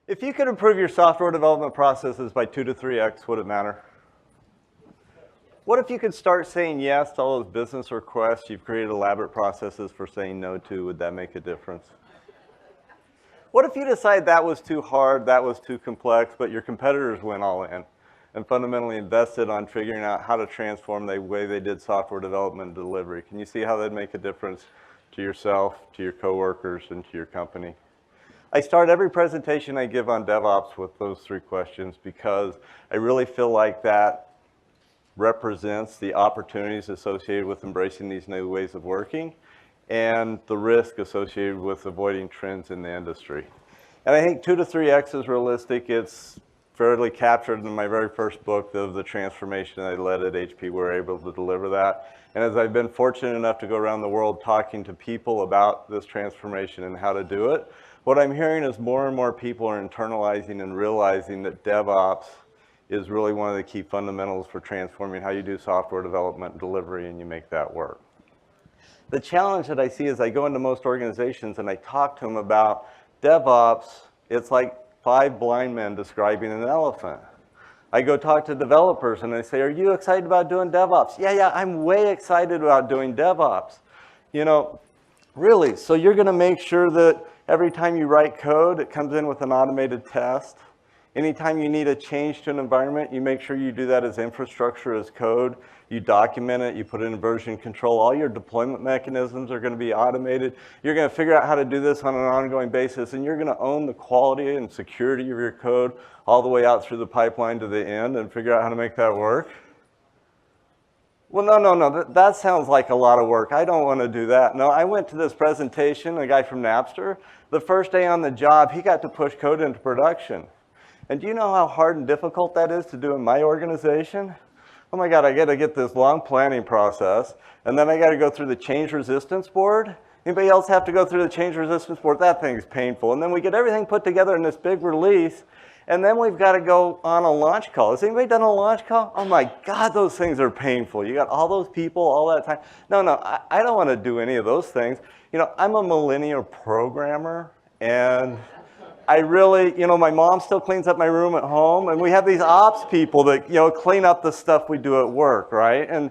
If you could improve your software development processes by 2 to 3x, would it matter? What if you could start saying yes to all those business requests you've created elaborate processes for saying no to? Would that make a difference? What if you decide that was too hard, that was too complex, but your competitors went all in and fundamentally invested on figuring out how to transform the way they did software development and delivery? Can you see how that'd make a difference to yourself, to your coworkers, and to your company? I start every presentation I give on DevOps with those 3 questions because I really feel like that represents the opportunities associated with embracing these new ways of working and the risk associated with avoiding trends in the industry. And I think 2 to 3x is realistic. It's fairly captured in my very first book of the transformation I led at HP. We were able to deliver that. And as I've been fortunate enough to go around the world talking to people about this transformation and how to do it, what I'm hearing is more and more people are internalizing and realizing that DevOps is really one of the key fundamentals for transforming how you do software development and delivery, and you make that work. The challenge that I see is I go into most organizations and I talk to them about DevOps. It's like 5 blind men describing an elephant. I go talk to developers and I say, are you excited about doing DevOps? Yeah, I'm way excited about doing DevOps. You know, really, so you're gonna make sure that every time you write code, it comes in with an automated test. Anytime you need a change to an environment, you make sure you do that as infrastructure, as code. You document it, you put it in version control. All your deployment mechanisms are going to be automated. You're going to figure out how to do this on an ongoing basis, and you're going to own the quality and security of your code all the way out through the pipeline to the end and figure out how to make that work. Well, no, that sounds like a lot of work. I don't want to do that. No, I went to this presentation, a guy from Napster. The first day on the job, he got to push code into production. And do you know how hard and difficult that is to do in my organization? Oh my God, I got to get this long planning process, and then I got to go through the change resistance board. Anybody else have to go through the change resistance board? That thing's painful. And then we get everything put together in this big release, and then we've got to go on a launch call. Has anybody done a launch call? Oh my God, those things are painful. You got all those people all that time. No, I don't want to do any of those things. You know, I'm a millennial programmer, and I really, you know, my mom still cleans up my room at home, and we have these ops people that, you know, clean up the stuff we do at work, right? And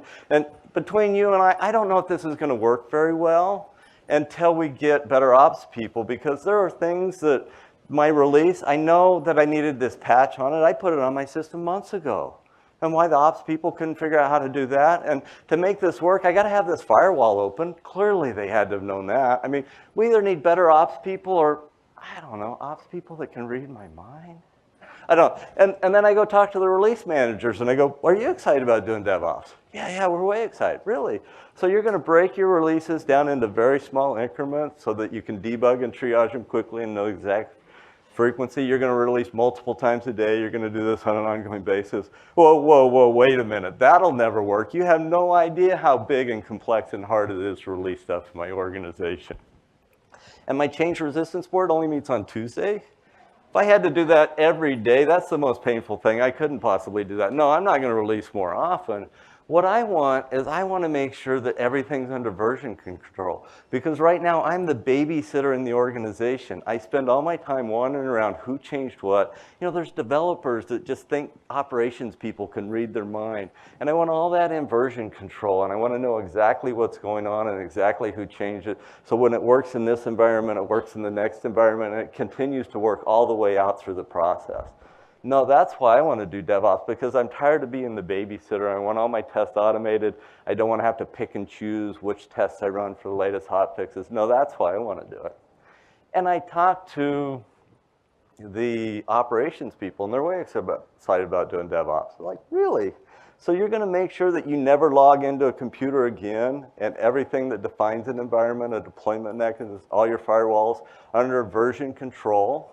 between you and I don't know if this is going to work very well until we get better ops people, because there are things that my release, I know that I needed this patch on it. I put it on my system months ago. And why the ops people couldn't figure out how to do that. And to make this work, I got to have this firewall open. Clearly, they had to have known that. I mean, we either need better ops people or, I don't know, ops people that can read my mind? I don't. And then I go talk to the release managers and I go, are you excited about doing DevOps? Yeah, we're way excited, really. So you're going to break your releases down into very small increments so that you can debug and triage them quickly and know exact frequency. You're going to release multiple times a day. You're going to do this on an ongoing basis. Whoa, wait a minute. That'll never work. You have no idea how big and complex and hard it is to release stuff in my organization. And my change resistance board only meets on Tuesday. If I had to do that every day, that's the most painful thing. I couldn't possibly do that. No, I'm not going to release more often. What I want is I want to make sure that everything's under version control. Because right now, I'm the babysitter in the organization. I spend all my time wandering around who changed what. You know, there's developers that just think operations people can read their mind. And I want all that in version control. And I want to know exactly what's going on and exactly who changed it. So when it works in this environment, it works in the next environment, and it continues to work all the way out through the process. No, that's why I want to do DevOps, because I'm tired of being the babysitter. I want all my tests automated. I don't want to have to pick and choose which tests I run for the latest hotfixes. No, that's why I want to do it. And I talked to the operations people, and they're way excited about doing DevOps. They're like, really? So you're going to make sure that you never log into a computer again, and everything that defines an environment, a deployment mechanism, all your firewalls under version control,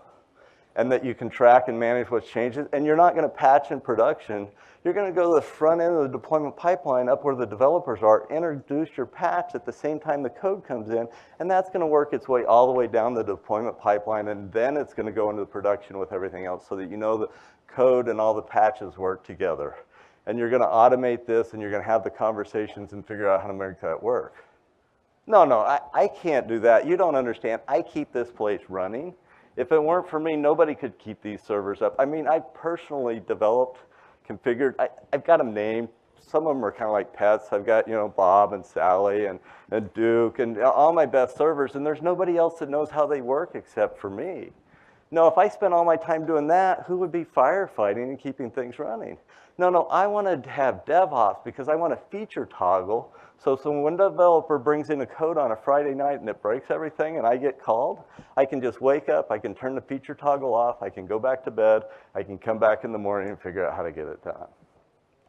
and that you can track and manage what changes, and you're not going to patch in production. You're going to go to the front end of the deployment pipeline up where the developers are, introduce your patch at the same time the code comes in, and that's going to work its way all the way down the deployment pipeline, and then it's going to go into the production with everything else so that you know the code and all the patches work together. And you're going to automate this, and you're going to have the conversations and figure out how to make that work. No, I can't do that. You don't understand. I keep this place running. If it weren't for me, nobody could keep these servers up. I mean, I personally developed, configured, I've got them named. Some of them are kind of like pets. I've got, Bob and Sally and Duke and all my best servers, and there's nobody else that knows how they work except for me. No, if I spent all my time doing that, who would be firefighting and keeping things running? No, I want to have DevOps because I want a feature toggle. So when a developer brings in a code on a Friday night and it breaks everything and I get called, I can just wake up, I can turn the feature toggle off, I can go back to bed, I can come back in the morning and figure out how to get it done.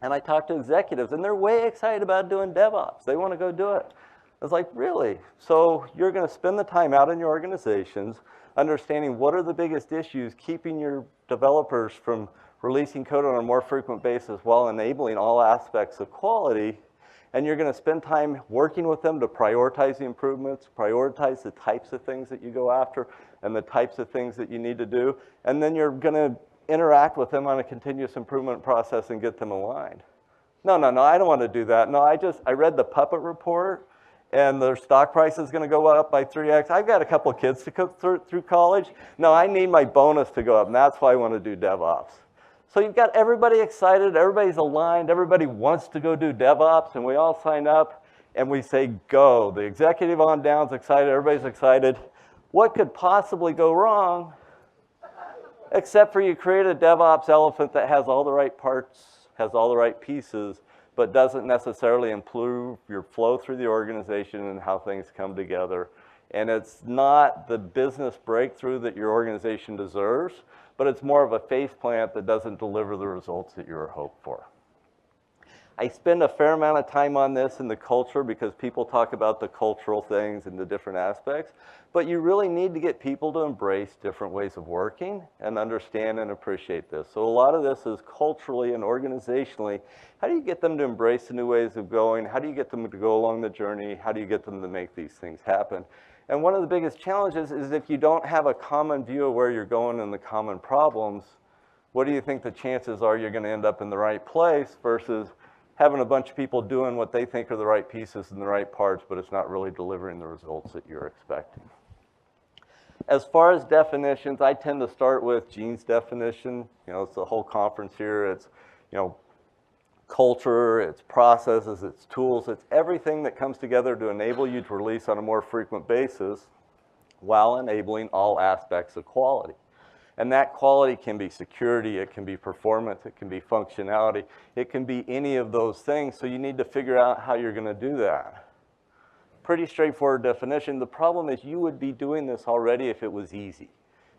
And I talk to executives, and they're way excited about doing DevOps. They want to go do it. I was like, really? So you're going to spend the time out in your organizations understanding what are the biggest issues keeping your developers from releasing code on a more frequent basis while enabling all aspects of quality, and you're going to spend time working with them to prioritize the improvements, prioritize the types of things that you go after, and the types of things that you need to do, and then you're going to interact with them on a continuous improvement process and get them aligned. No, I don't want to do that. No, I read the Puppet report, and their stock price is going to go up by 3x. I've got a couple of kids to go through college. No, I need my bonus to go up, and that's why I want to do DevOps. So you've got everybody excited, everybody's aligned, everybody wants to go do DevOps, and we all sign up, and we say, go. The executive on down's excited, everybody's excited. What could possibly go wrong, except for you create a DevOps elephant that has all the right parts, has all the right pieces, but doesn't necessarily improve your flow through the organization and how things come together. And it's not the business breakthrough that your organization deserves, but it's more of a faceplant that doesn't deliver the results that you were hoped for. I spend a fair amount of time on this in the culture because people talk about the cultural things and the different aspects, but you really need to get people to embrace different ways of working and understand and appreciate this. So a lot of this is culturally and organizationally, how do you get them to embrace the new ways of going? How do you get them to go along the journey? How do you get them to make these things happen? And one of the biggest challenges is if you don't have a common view of where you're going and the common problems, what do you think the chances are you're going to end up in the right place versus having a bunch of people doing what they think are the right pieces and the right parts, but it's not really delivering the results that you're expecting. As far as definitions, I tend to start with Gene's definition. It's the whole conference here. It's, culture, it's processes, it's tools, it's everything that comes together to enable you to release on a more frequent basis while enabling all aspects of quality. And that quality can be security, it can be performance, it can be functionality, it can be any of those things, so you need to figure out how you're going to do that. Pretty straightforward definition. The problem is you would be doing this already if it was easy.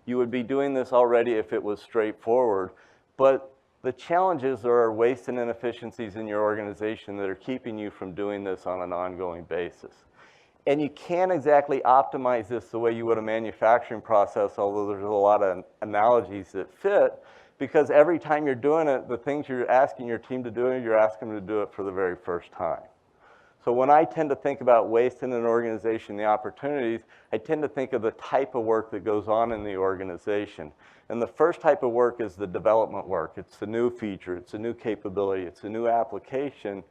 You would be doing this already if it was straightforward, but the challenges are waste and inefficiencies in your organization that are keeping you from doing this on an ongoing basis. And you can't exactly optimize this the way you would a manufacturing process, although there's a lot of analogies that fit, because every time you're doing it, the things you're asking your team to do, you're asking them to do it for the very first time. So when I tend to think about waste in an organization, the opportunities, I tend to think of the type of work that goes on in the organization. And the first type of work is the development work. It's the new feature, it's a new capability, it's a new application.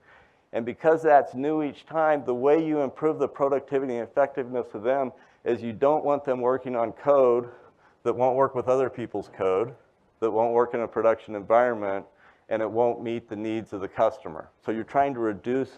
And because that's new each time, the way you improve the productivity and effectiveness of them is you don't want them working on code that won't work with other people's code, that won't work in a production environment, and it won't meet the needs of the customer. So you're trying to reduce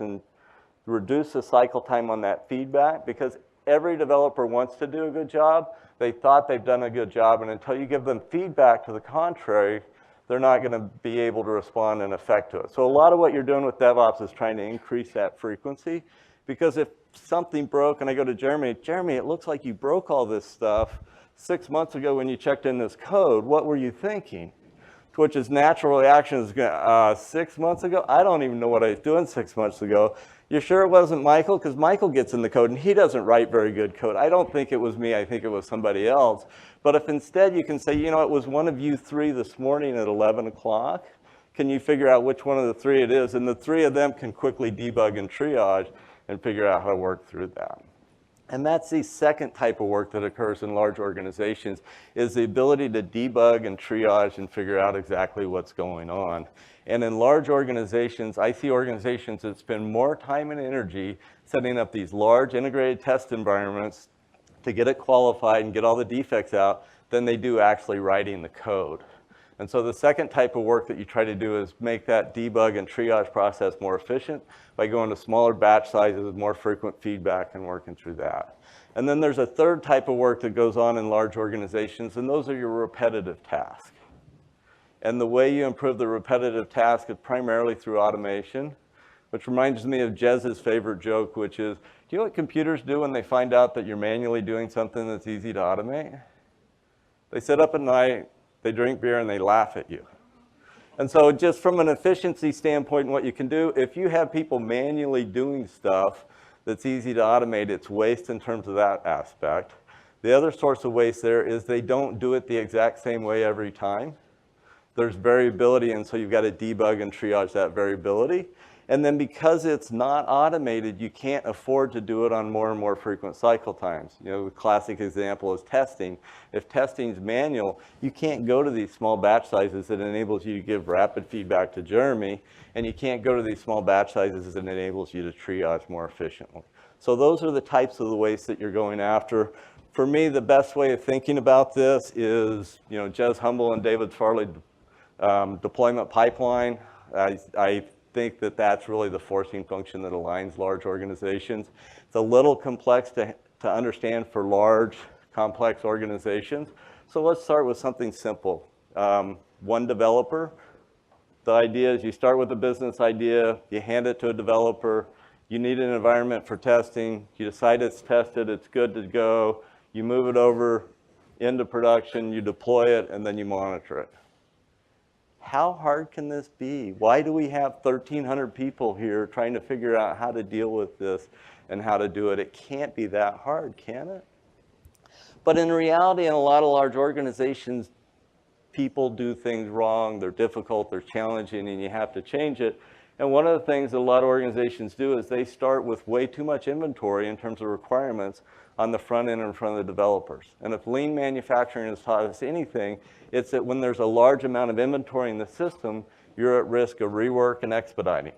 the cycle time on that feedback, because every developer wants to do a good job. They thought they've done a good job, and until you give them feedback to the contrary, they're not going to be able to respond in effect to it. So a lot of what you're doing with DevOps is trying to increase that frequency, because if something broke and I go to Jeremy, it looks like you broke all this stuff 6 months ago when you checked in this code. What were you thinking? To which his natural reaction is, 6 months ago? I don't even know what I was doing 6 months ago. You sure it wasn't Michael? Because Michael gets in the code and he doesn't write very good code. I don't think it was me, I think it was somebody else. But if instead you can say, it was one of you three this morning at 11 o'clock, can you figure out which one of the three it is? And the three of them can quickly debug and triage and figure out how to work through that. And that's the second type of work that occurs in large organizations, is the ability to debug and triage and figure out exactly what's going on. And in large organizations, I see organizations that spend more time and energy setting up these large integrated test environments to get it qualified and get all the defects out than they do actually writing the code. And so the second type of work that you try to do is make that debug and triage process more efficient by going to smaller batch sizes, more frequent feedback, and working through that. And then there's a third type of work that goes on in large organizations, and those are your repetitive tasks. And the way you improve the repetitive task is primarily through automation, which reminds me of Jez's favorite joke, which is, do you know what computers do when they find out that you're manually doing something that's easy to automate? They sit up at night, they drink beer, and they laugh at you. And so just from an efficiency standpoint, what you can do, if you have people manually doing stuff that's easy to automate, it's waste in terms of that aspect. The other source of waste there is they don't do it the exact same way every time. There's variability, and so you've got to debug and triage that variability. And then because it's not automated, you can't afford to do it on more and more frequent cycle times. You know, the classic example is testing. If testing's manual, you can't go to these small batch sizes that enables you to give rapid feedback to Jeremy, and you can't go to these small batch sizes that enables you to triage more efficiently. So those are the types of the waste that you're going after. For me, the best way of thinking about this is, you know, Jez Humble and David Farley deployment pipeline. I think that that's really the forcing function that aligns large organizations. It's a little complex to understand for large, complex organizations. So let's start with something simple. One developer. The idea is you start with a business idea, you hand it to a developer, you need an environment for testing, you decide it's tested, it's good to go, you move it over into production, you deploy it, and then you monitor it. How hard can this be? Why do we have 1,300 people here trying to figure out how to deal with this and how to do it? It can't be that hard, can it? But in reality, in a lot of large organizations, people do things wrong, they're difficult, they're challenging, and you have to change it. And one of the things that a lot of organizations do is they start with way too much inventory in terms of requirements on the front end in front of the developers. And if lean manufacturing has taught us anything, it's that when there's a large amount of inventory in the system, you're at risk of rework and expediting.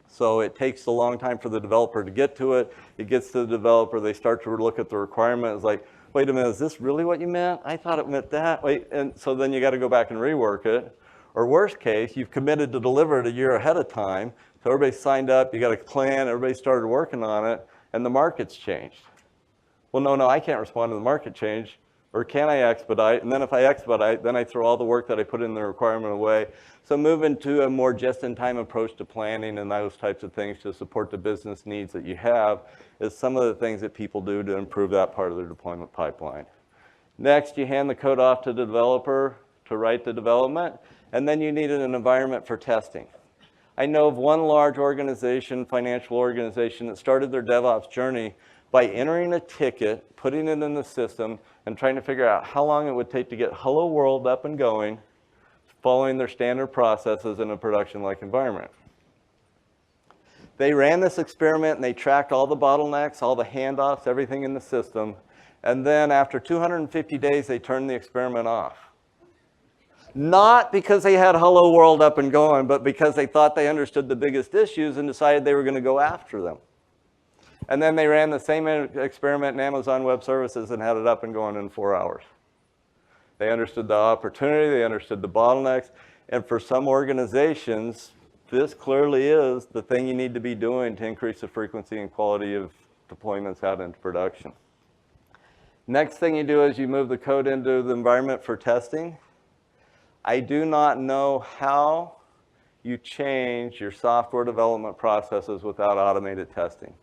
So it takes a long time for the developer to get to it. It gets to the developer, they start to look at the requirement. It's like, wait a minute, is this really what you meant? I thought it meant that. Wait, and so then you got to go back and rework it. Or worst case, you've committed to deliver it a year ahead of time. So everybody's signed up, you got a plan, everybody started working on it, and the market's changed. Well, no, I can't respond to the market change. Or can I expedite? And then if I expedite, then I throw all the work that I put in the requirement away. So moving to a more just-in-time approach to planning and those types of things to support the business needs that you have is some of the things that people do to improve that part of their deployment pipeline. Next, you hand the code off to the developer to write the development, and then you need an environment for testing. I know of one large organization, financial organization, that started their DevOps journey by entering a ticket, putting it in the system, and trying to figure out how long it would take to get Hello World up and going, following their standard processes in a production-like environment. They ran this experiment and they tracked all the bottlenecks, all the handoffs, everything in the system, and then after 250 days, they turned the experiment off. Not because they had Hello World up and going, but because they thought they understood the biggest issues and decided they were going to go after them. And then they ran the same experiment in Amazon Web Services and had it up and going in 4 hours. They understood the opportunity, they understood the bottlenecks, and for some organizations, this clearly is the thing you need to be doing to increase the frequency and quality of deployments out into production. Next thing you do is you move the code into the environment for testing. I do not know how you change your software development processes without automated testing.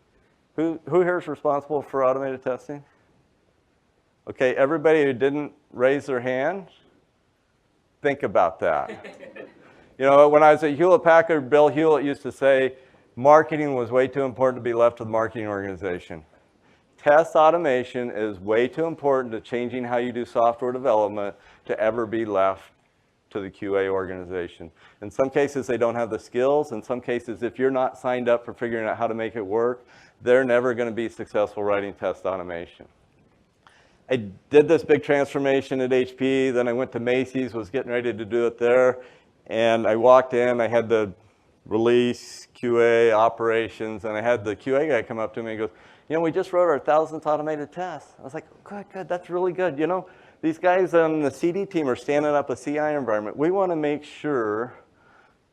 Who here is responsible for automated testing? Okay, everybody who didn't raise their hand, think about that. You know, when I was at Hewlett-Packard, Bill Hewlett used to say, marketing was way too important to be left to the marketing organization. Test automation is way too important to changing how you do software development to ever be left to the QA organization. In some cases, they don't have the skills. In some cases, if you're not signed up for figuring out how to make it work, they're never going to be successful writing test automation. I did this big transformation at HP, then I went to Macy's, was getting ready to do it there, and I walked in, I had the release, QA, operations, and I had the QA guy come up to me and goes, you know, we just wrote our 1,000th automated test. I was like, good, that's really good. You know, These guys on the CD team are standing up a CI environment. We want to make sure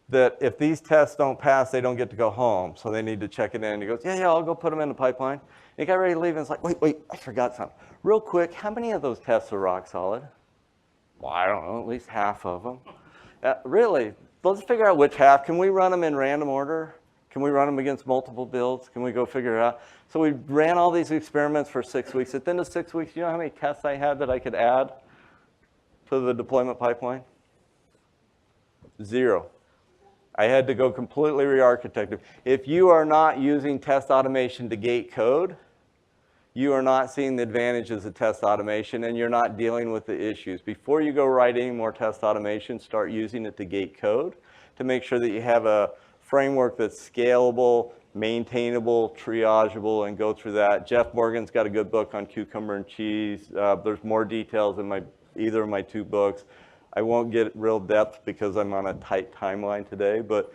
that if these tests don't pass, they don't get to go home. So they need to check it in. He goes, yeah, I'll go put them in the pipeline. And he got ready to leave, and it's like, wait, I forgot something. Real quick, how many of those tests are rock solid? Well, I don't know, at least half of them. Really, let's figure out which half. Can we run them in random order? Can we run them against multiple builds? Can we go figure it out? So we ran all these experiments for 6 weeks. At the end of 6 weeks, you know how many tests I had that I could add to the deployment pipeline? 0. I had to go completely re-architect it. If you are not using test automation to gate code, you are not seeing the advantages of test automation, and you're not dealing with the issues. Before you go write any more test automation, start using it to gate code to make sure that you have a framework that's scalable, maintainable, triageable, and go through that. Jeff Morgan's got a good book on cucumber and cheese. There's more details in either of my 2 books. I won't get real depth because I'm on a tight timeline today, but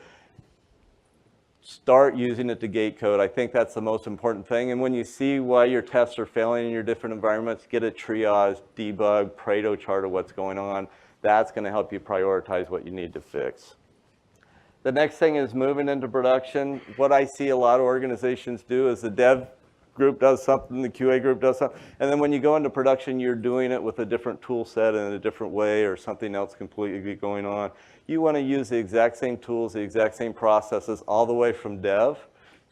start using it to gate code. I think that's the most important thing. And when you see why your tests are failing in your different environments, get a triage, debug, Pareto chart of what's going on. That's going to help you prioritize what you need to fix. The next thing is moving into production. What I see a lot of organizations do is the dev group does something, the QA group does something, and then when you go into production, you're doing it with a different tool set in a different way or something else completely going on. You want to use the exact same tools, the exact same processes, all the way from dev,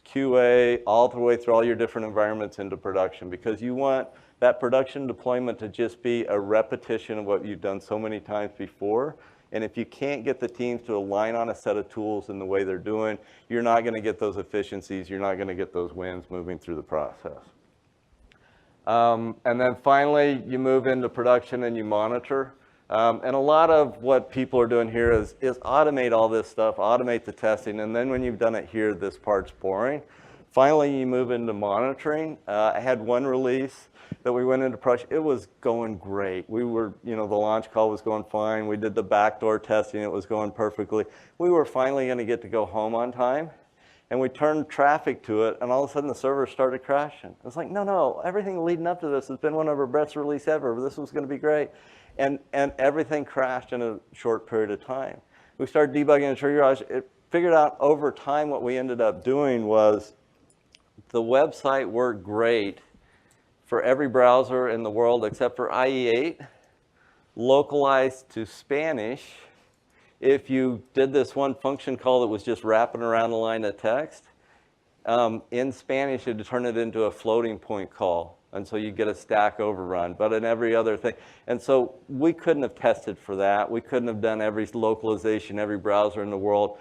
QA, all the way through all your different environments into production, because you want that production deployment to just be a repetition of what you've done so many times before. And if you can't get the teams to align on a set of tools in the way they're doing, you're not going to get those efficiencies. You're not going to get those wins moving through the process. And then finally, you move into production and you monitor. And a lot of what people are doing here is automate all this stuff, automate the testing, and then when you've done it here, this part's boring. Finally, you move into monitoring. I had one release that we went into production. It was going great. We were, the launch call was going fine. We did the backdoor testing. It was going perfectly. We were finally going to get to go home on time. And we turned traffic to it, and all of a sudden the server started crashing. It's like, no, everything leading up to this has been one of our best release ever. This was going to be great. And everything crashed in a short period of time. We started debugging and triage. It figured out over time what we ended up doing was the website worked great for every browser in the world except for IE8, localized to Spanish. If you did this one function call that was just wrapping around a line of text, in Spanish it would turn it into a floating point call. And so you get a stack overrun, but in every other thing. And so we couldn't have tested for that. We couldn't have done every localization, every browser in the world.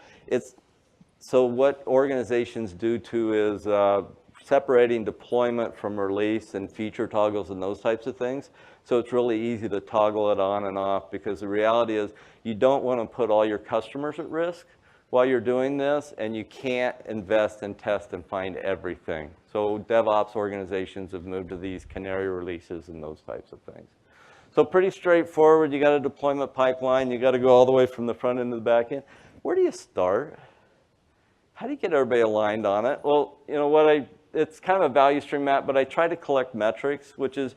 So what organizations do too is separating deployment from release and feature toggles and those types of things. So it's really easy to toggle it on and off, because the reality is you don't want to put all your customers at risk while you're doing this, and you can't invest and test and find everything. So DevOps organizations have moved to these canary releases and those types of things. So pretty straightforward. You got a deployment pipeline. You got to go all the way from the front end to the back end. Where do you start? How do you get everybody aligned on it? Well, it's kind of a value stream map, but I try to collect metrics, which is,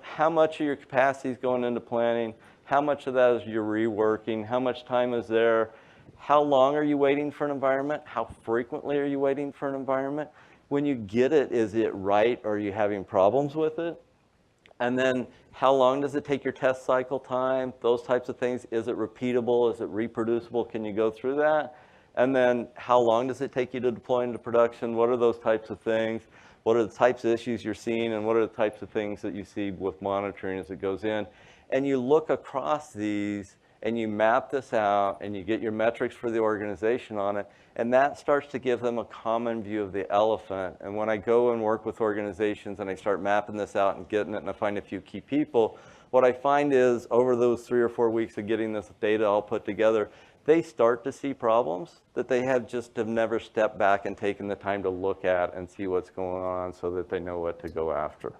how much of your capacity is going into planning, how much of that is you're reworking, how much time is there, how long are you waiting for an environment, how frequently are you waiting for an environment, when you get it, is it right, or are you having problems with it, and then how long does it take your test cycle time, those types of things, is it repeatable, is it reproducible, can you go through that? And then how long does it take you to deploy into production? What are those types of things? What are the types of issues you're seeing? And what are the types of things that you see with monitoring as it goes in? And you look across these and you map this out and you get your metrics for the organization on it. And that starts to give them a common view of the elephant. And when I go and work with organizations and I start mapping this out and getting it, and I find a few key people, what I find is over those 3 or 4 weeks of getting this data all put together, they start to see problems that they have never stepped back and taken the time to look at and see what's going on so that they know what to go after.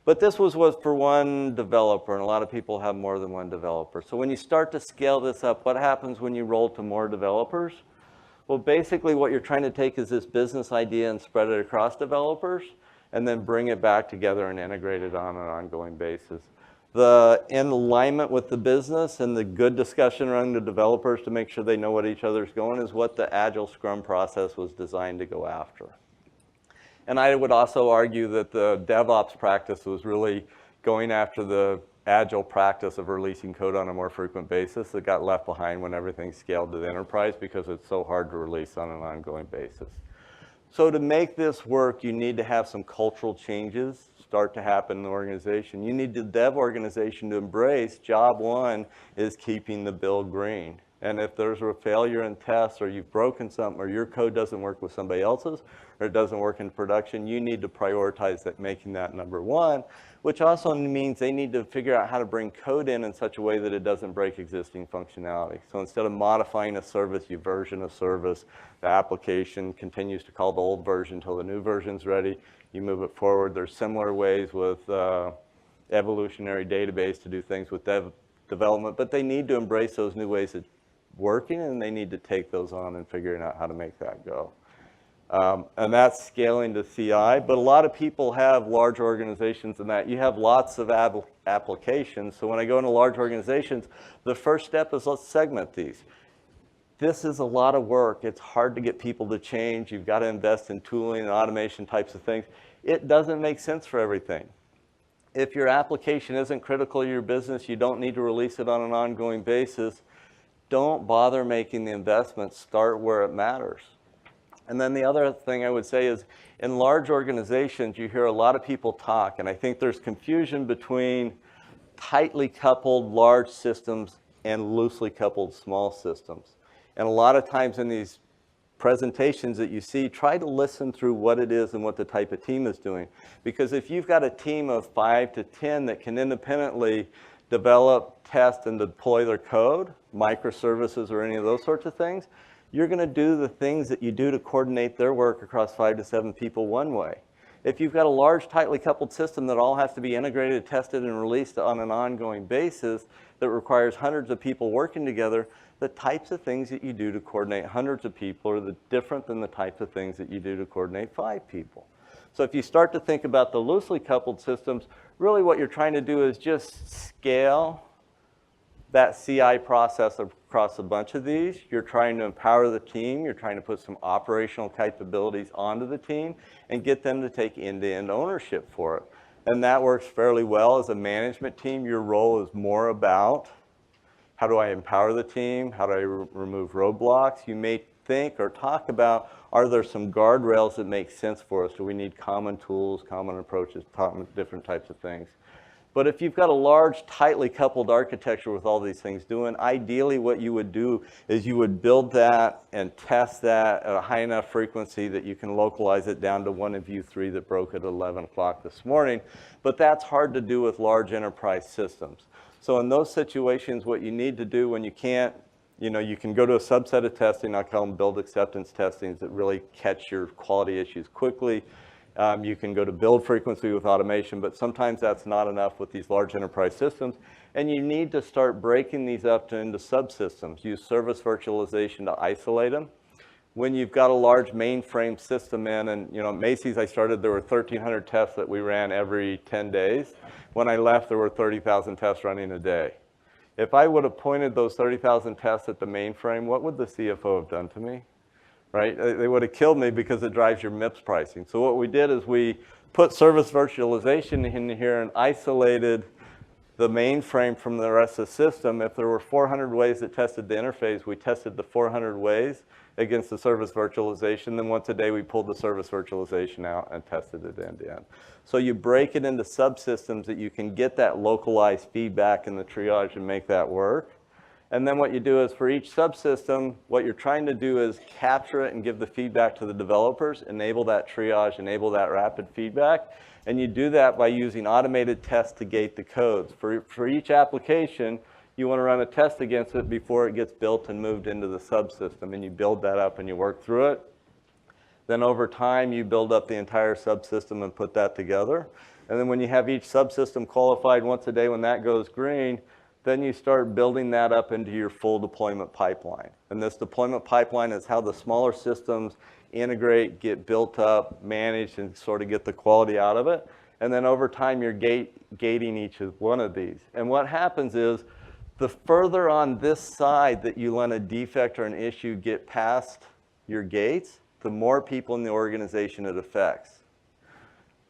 But this was for one developer, and a lot of people have more than one developer. So when you start to scale this up, what happens when you roll to more developers? Well, basically what you're trying to take is this business idea and spread it across developers, and then bring it back together and integrate it on an ongoing basis. in alignment with the business and the good discussion around the developers to make sure they know what each other's going is what the Agile Scrum process was designed to go after. And I would also argue that the DevOps practice was really going after the Agile practice of releasing code on a more frequent basis that got left behind when everything scaled to the enterprise because it's so hard to release on an ongoing basis. So to make this work, you need to have some cultural changes start to happen in the organization. You need the dev organization to embrace job one is keeping the build green. And if there's a failure in tests or you've broken something or your code doesn't work with somebody else's or it doesn't work in production, you need to prioritize that, making that number one, which also means they need to figure out how to bring code in such a way that it doesn't break existing functionality. So instead of modifying a service, you version a service. The application continues to call the old version until the new version's ready. You move it forward. There's similar ways with evolutionary database to do things with development, but they need to embrace those new ways of working, and they need to take those on and figuring out how to make that go. And that's scaling to CI, but a lot of people have large organizations in that. You have lots of applications, so when I go into large organizations, the first step is let's segment these. This is a lot of work. It's hard to get people to change. You've got to invest in tooling and automation types of things. It doesn't make sense for everything. If your application isn't critical to your business, you don't need to release it on an ongoing basis. Don't bother making the investment. Start where it matters. And then the other thing I would say is in large organizations, you hear a lot of people talk, and I think there's confusion between tightly coupled large systems and loosely coupled small systems. And a lot of times in these presentations that you see, try to listen through what it is and what the type of team is doing. Because if you've got a team of 5 to 10 that can independently develop, test, and deploy their code, microservices or any of those sorts of things, you're going to do the things that you do to coordinate their work across 5 to 7 people one way. If you've got a large, tightly coupled system that all has to be integrated, tested, and released on an ongoing basis that requires hundreds of people working together, the types of things that you do to coordinate hundreds of people are different than the types of things that you do to coordinate 5 people. So if you start to think about the loosely coupled systems, really what you're trying to do is just scale that CI process across a bunch of these. You're trying to empower the team. You're trying to put some operational capabilities onto the team and get them to take end-to-end ownership for it. And that works fairly well as a management team. Your role is more about how do I empower the team? How do I remove roadblocks? You may think or talk about, are there some guardrails that make sense for us? Do we need common tools, common approaches, different types of things? But if you've got a large, tightly coupled architecture with all these things doing, ideally what you would do is you would build that and test that at a high enough frequency that you can localize it down to one of you 3 that broke at 11 o'clock this morning. But that's hard to do with large enterprise systems. So in those situations, what you need to do when you can't, you can go to a subset of testing. I call them build acceptance testings that really catch your quality issues quickly. You can go to build frequency with automation, but sometimes that's not enough with these large enterprise systems. And you need to start breaking these up into subsystems. Use service virtualization to isolate them. When you've got a large mainframe system in, and at Macy's I started, there were 1,300 tests that we ran every 10 days. When I left, there were 30,000 tests running a day. If I would have pointed those 30,000 tests at the mainframe, what would the CFO have done to me? Right? They would have killed me because it drives your MIPS pricing. So what we did is we put service virtualization in here and isolated the mainframe from the rest of the system. If there were 400 ways that tested the interface, we tested the 400 ways against the service virtualization. Then once a day, we pulled the service virtualization out and tested it end to end. So you break it into subsystems that you can get that localized feedback in the triage and make that work. And then what you do is for each subsystem, what you're trying to do is capture it and give the feedback to the developers, enable that triage, enable that rapid feedback. And you do that by using automated tests to gate the codes. For each application, you want to run a test against it before it gets built and moved into the subsystem. And you build that up and you work through it. Then over time, you build up the entire subsystem and put that together. And then when you have each subsystem qualified once a day, when that goes green, then you start building that up into your full deployment pipeline. And this deployment pipeline is how the smaller systems integrate, get built up, managed, and sort of get the quality out of it. And then over time, you're gating each one of these. And what happens is, the further on this side that you let a defect or an issue get past your gates, the more people in the organization it affects.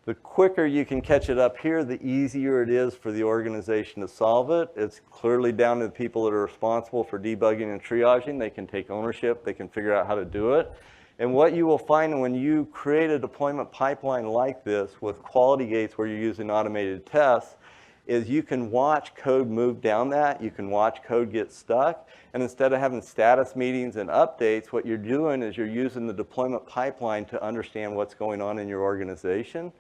The quicker you can catch it up here, the easier it is for the organization to solve it. It's clearly down to the people that are responsible for debugging and triaging. They can take ownership. They can figure out how to do it. And what you will find when you create a deployment pipeline like this with quality gates where you're using automated tests is you can watch code move down that. You can watch code get stuck. And instead of having status meetings and updates, what you're doing is you're using the deployment pipeline to understand what's going on in your organization.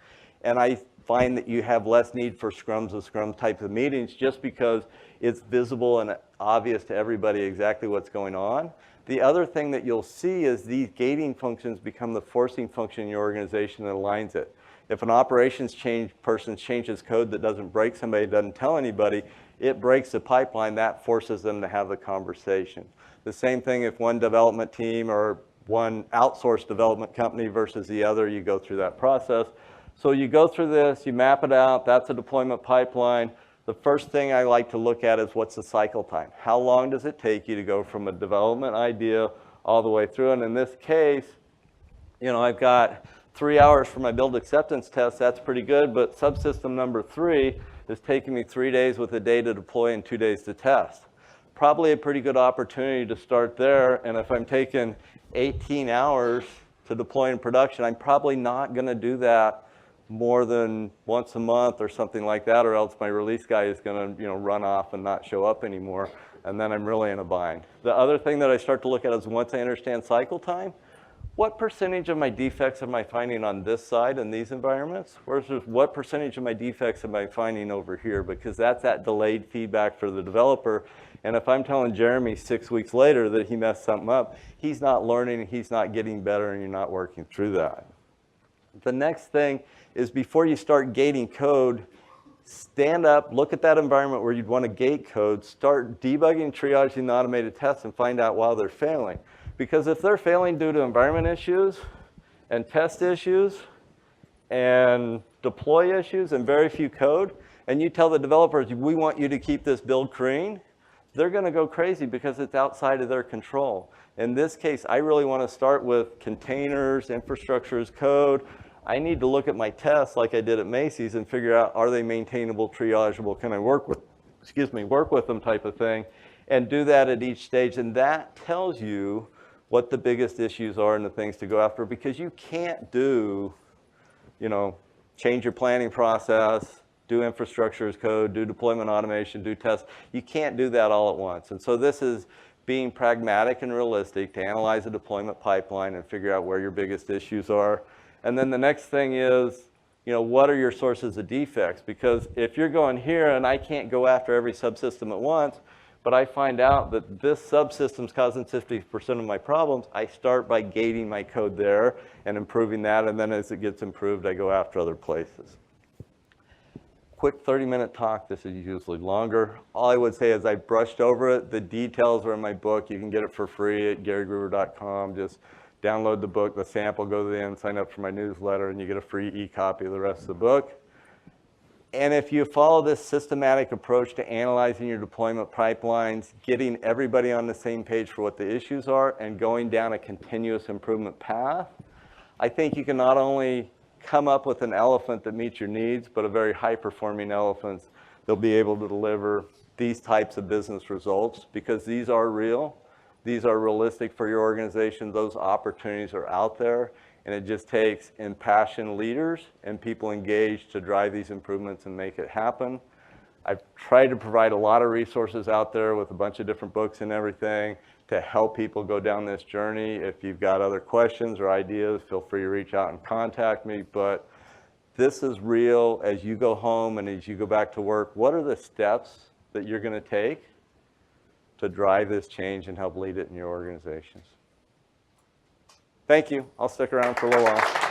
And I find that you have less need for scrums of scrum type of meetings just because it's visible and obvious to everybody exactly what's going on. The other thing that you'll see is these gating functions become the forcing function in your organization that aligns it. If an operations person changes code that doesn't break somebody, doesn't tell anybody, it breaks the pipeline. That forces them to have the conversation. The same thing if one development team or one outsourced development company versus the other, you go through that process. So you go through this, you map it out, that's a deployment pipeline. The first thing I like to look at is what's the cycle time? How long does it take you to go from a development idea all the way through? And in this case, you know, I've got 3 hours for my build acceptance test. That's pretty good, but subsystem number 3 is taking me 3 days with a day to deploy and 2 days to test. Probably a pretty good opportunity to start there. And if I'm taking 18 hours to deploy in production, I'm probably not going to do that more than once a month or something like that, or else my release guy is going to, run off and not show up anymore, and then I'm really in a bind. The other thing that I start to look at is once I understand cycle time, what percentage of my defects am I finding on this side in these environments versus what percentage of my defects am I finding over here? Because that's that delayed feedback for the developer. And if I'm telling Jeremy 6 weeks later that he messed something up, he's not learning, he's not getting better, and you're not working through that. The next thing is before you start gating code, stand up, look at that environment where you'd want to gate code, start debugging, triaging the automated tests, and find out why they're failing. Because if they're failing due to environment issues and test issues and deploy issues and very few code, and you tell the developers, we want you to keep this build clean, they're going to go crazy because it's outside of their control. In this case, I really want to start with containers, infrastructure as code. I need to look at my tests like I did at Macy's and figure out, are they maintainable, triageable, can I work with them type of thing, and do that at each stage. And that tells you what the biggest issues are and the things to go after, because you can't do, change your planning process, do infrastructure as code, do deployment automation, do tests. You can't do that all at once. And so this is being pragmatic and realistic to analyze a deployment pipeline and figure out where your biggest issues are. And then the next thing is, what are your sources of defects? Because if you're going here and I can't go after every subsystem at once, but I find out that this subsystem's causing 50% of my problems, I start by gating my code there and improving that. And then as it gets improved, I go after other places. Quick 30-minute talk. This is usually longer. All I would say is I brushed over it. The details are in my book. You can get it for free at garygruver.com. Just download the book, the sample, go to the end, sign up for my newsletter, and you get a free e-copy of the rest of the book. And if you follow this systematic approach to analyzing your deployment pipelines, getting everybody on the same page for what the issues are, and going down a continuous improvement path, I think you can not only come up with an elephant that meets your needs, but a very high-performing elephant that'll be able to deliver these types of business results, because these are real. These are realistic for your organization. Those opportunities are out there, and it just takes impassioned leaders and people engaged to drive these improvements and make it happen. I've tried to provide a lot of resources out there with a bunch of different books and everything to help people go down this journey. If you've got other questions or ideas, feel free to reach out and contact me. But this is real. As you go home and as you go back to work, what are the steps that you're going to take to drive this change and help lead it in your organizations? Thank you. I'll stick around for a little while.